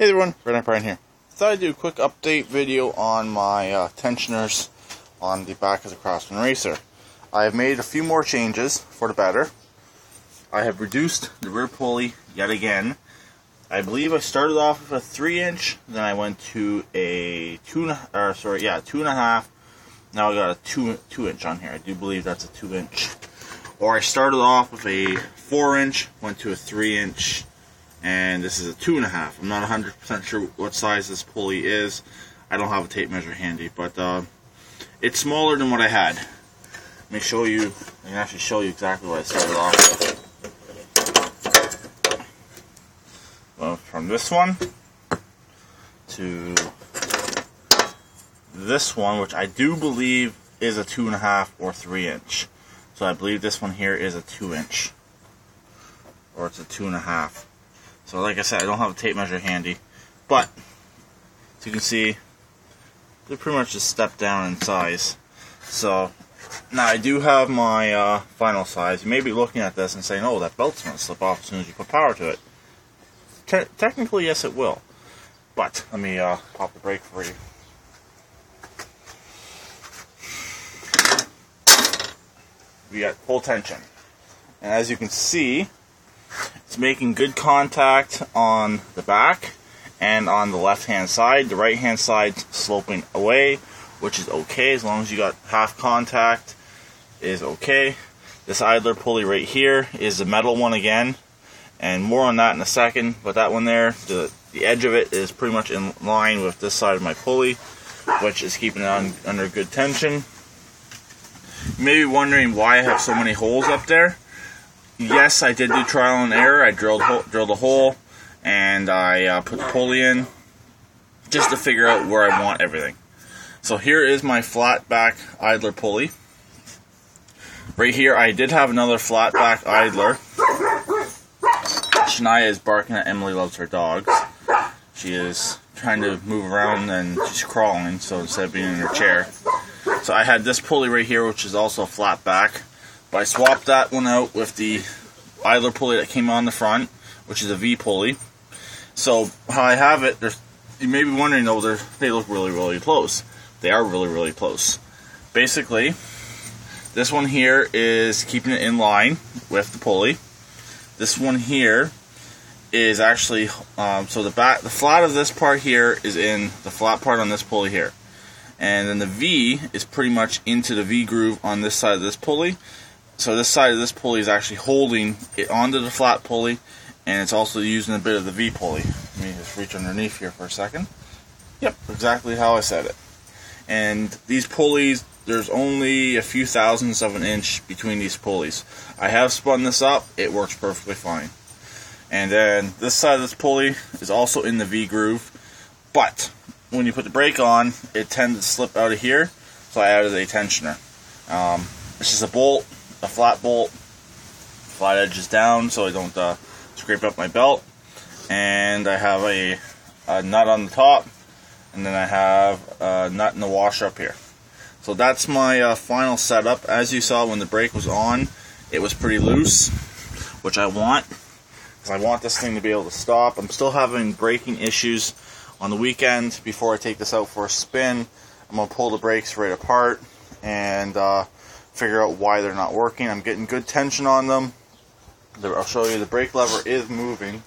Hey everyone, Brian here. Thought I'd do a quick update video on my tensioners on the back of the Craftsman racer. I have made a few more changes for the better. I have reduced the rear pulley yet again. I believe I started off with a 3-inch, then I went to a 2.5. Now I got a 2-inch on here. I do believe that's a 2-inch. Or I started off with a 4-inch, went to a 3-inch. And this is a 2.5. I'm not 100% sure what size this pulley is. I don't have a tape measure handy, but it's smaller than what I had. Let me show you. I can actually show you exactly what I started off with. Well, from this one to this one, which I do believe is a 2.5 or 3-inch. So I believe this one here is a 2-inch, or it's a 2.5. So like I said, I don't have a tape measure handy, but as you can see, they're pretty much just step down in size. So now I do have my final size. You may be looking at this and saying, oh, that belt's going to slip off as soon as you put power to it. Technically, yes, it will. But let me pop the brake for you. We got full tension. And as you can see, it's making good contact on the back and on the left hand side. The right hand side sloping away, which is okay as long as you got half contact is okay. This idler pulley right here is the metal one again, and more on that in a second. But that one there, the edge of it is pretty much in line with this side of my pulley, which is keeping it under good tension. You may be wondering why I have so many holes up there. Yes, I did do trial and error. I drilled a hole, and I put the pulley in just to figure out where I want everything. So here is my flat back idler pulley. Right here, I did have another flat back idler. Shania is barking at Emily loves her dogs. She is trying to move around and she's crawling, so instead of being in her chair. So I had this pulley right here, which is also a flat back. But I swapped that one out with the idler pulley that came on the front, which is a V pulley. So how I have it, you may be wondering though, they look really, really close. They are really, really close. Basically, this one here is keeping it in line with the pulley. This one here is actually, so the flat of this part here is in the flat part on this pulley here. And then the V is pretty much into the V groove on this side of this pulley. So this side of this pulley is actually holding it onto the flat pulley, and it's also using a bit of the V pulley. Let me just reach underneath here for a second. Yep, exactly how I said it. And these pulleys, there's only a few thousandths of an inch between these pulleys. I have spun this up, it works perfectly fine. And then this side of this pulley is also in the V groove, but when you put the brake on, it tends to slip out of here, so I added a tensioner. It's just a bolt, a flat bolt, flat edges down so I don't scrape up my belt, and I have a nut on the top, and then I have a nut in the washer up here. So that's my final setup. As you saw when the brake was on, it was pretty loose, which I want, because I want this thing to be able to stop. I'm still having braking issues. On the weekend, before I take this out for a spin, I'm going to pull the brakes right apart and figure out why they're not working. I'm getting good tension on them. I'll show you the brake lever is moving.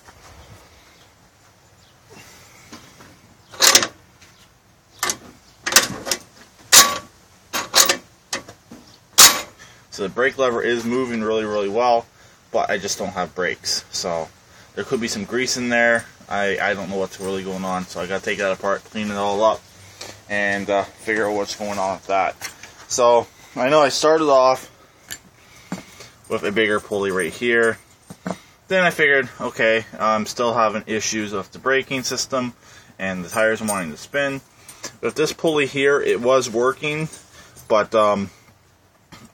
So the brake lever is moving really, really well, but I just don't have brakes. So there could be some grease in there. I don't know what's really going on, so I got to take that apart, clean it all up, and figure out what's going on with that. So I know I started off with a bigger pulley right here. Then I figured, okay, I'm still having issues with the braking system, and the tires are wanting to spin. With this pulley here, it was working, but I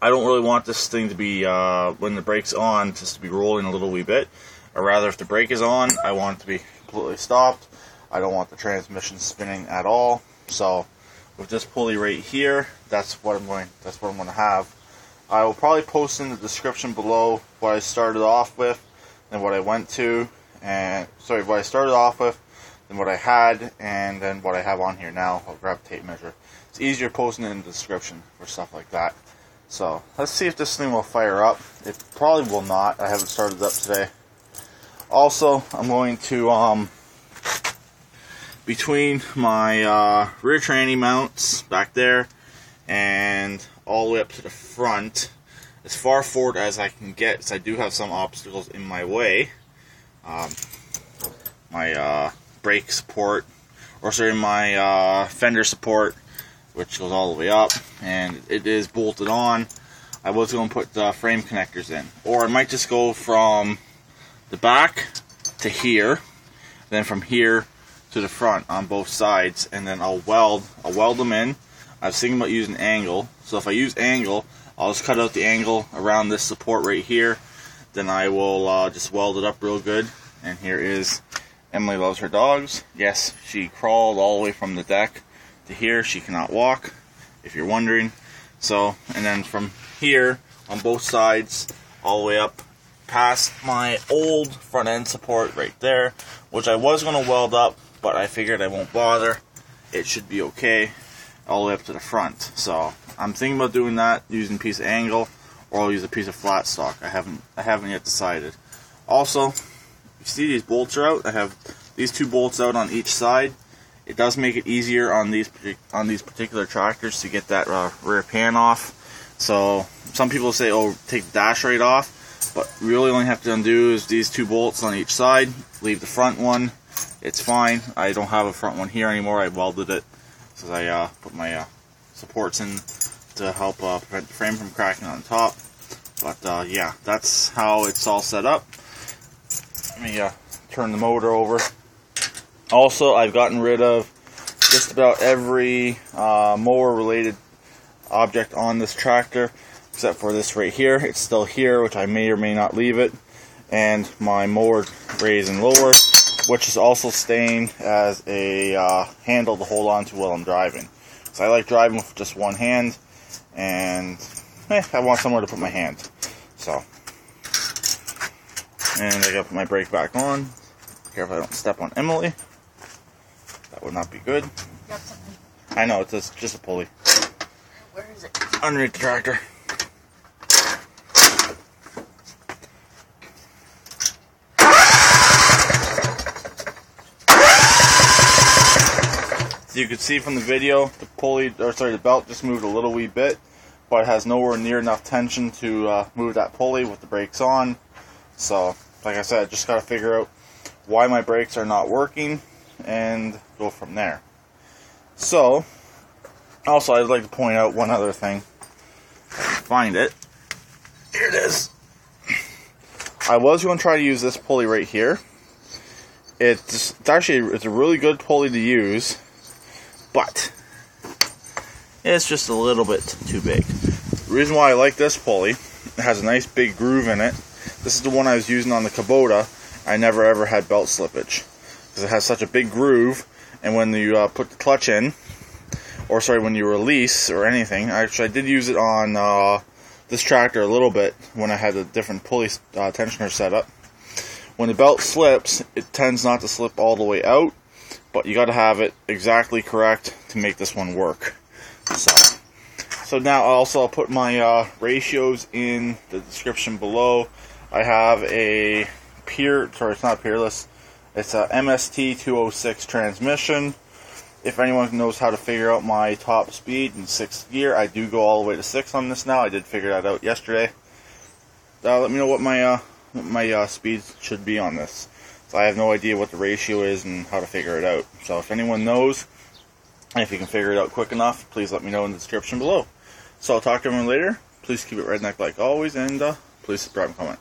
don't really want this thing to be, when the brake's on, just to be rolling a little wee bit. Or rather, if the brake is on, I want it to be completely stopped. I don't want the transmission spinning at all. So with this pulley right here, that's what I'm going to have. I will probably post in the description below what I started off with and what I went to, and what I started off with, than what I had, and then what I have on here now. I'll grab a tape measure. It's easier posting it in the description for stuff like that. So let's see if this thing will fire up. It probably will not. I haven't started it up today. Also, I'm going to between my rear tranny mounts back there and all the way up to the front, as far forward as I can get, because I do have some obstacles in my way. My brake support, or sorry, my fender support, which goes all the way up, and it is bolted on. I was going to put the frame connectors in, or I might just go from the back to here, then from here to the front on both sides, and then I'll weld them in. I was thinking about using angle, so if I use angle, I'll just cut out the angle around this support right here. Then I will just weld it up real good. And here is Emily Loves Her Dogs. Yes, she crawled all the way from the deck to here. She cannot walk, if you're wondering. So, and then from here on both sides, all the way up past my old front end support right there, which I was going to weld up, but I figured I won't bother. It should be okay all the way up to the front. So I'm thinking about doing that using a piece of angle, or I'll use a piece of flat stock. I haven't yet decided. Also, you see these bolts are out. I have these two bolts out on each side. It does make it easier on these particular tractors to get that rear pan off. So some people say, oh, take the dash right off, but really only have to undo is these two bolts on each side. Leave the front one. It's fine. I don't have a front one here anymore. I welded it because I put my supports in to help prevent the frame from cracking on top. But yeah, that's how it's all set up. Let me turn the motor over. Also, I've gotten rid of just about every mower related object on this tractor, except for this right here. It's still here, which I may or may not leave it, and my mower raise and lower, which is also staying as a handle to hold on to while I'm driving. So I like driving with just one hand, and I want somewhere to put my hand. So, and I gotta put my brake back on. Careful I don't step on Emily. That would not be good. I know, it's just a pulley. Where is it? Underneath the tractor. So you can see from the video, the pulley, or sorry, the belt just moved a little wee bit, but it has nowhere near enough tension to move that pulley with the brakes on. So, like I said, just got to figure out why my brakes are not working and go from there. So, also I'd like to point out one other thing. If I can find it. Here it is. I was going to try to use this pulley right here. It's a really good pulley to use, but it's just a little bit too big. The reason why I like this pulley, it has a nice big groove in it. This is the one I was using on the Kubota. I never ever had belt slippage because it has such a big groove, and when you put the clutch in, or sorry, when you release or anything, actually I did use it on this tractor a little bit when I had a different pulley tensioner set up. When the belt slips, it tends not to slip all the way out, but you got to have it exactly correct to make this one work. So now I'll put my ratios in the description below. I have a it's not Peerless, it's a MST 206 transmission. If anyone knows how to figure out my top speed in 6th gear, I do go all the way to 6 on this now. I did figure that out yesterday. Let me know what my speed should be on this. So I have no idea what the ratio is and how to figure it out. So if anyone knows, and if you can figure it out quick enough, please let me know in the description below. So I'll talk to everyone later. Please keep it redneck like always, and please subscribe and comment.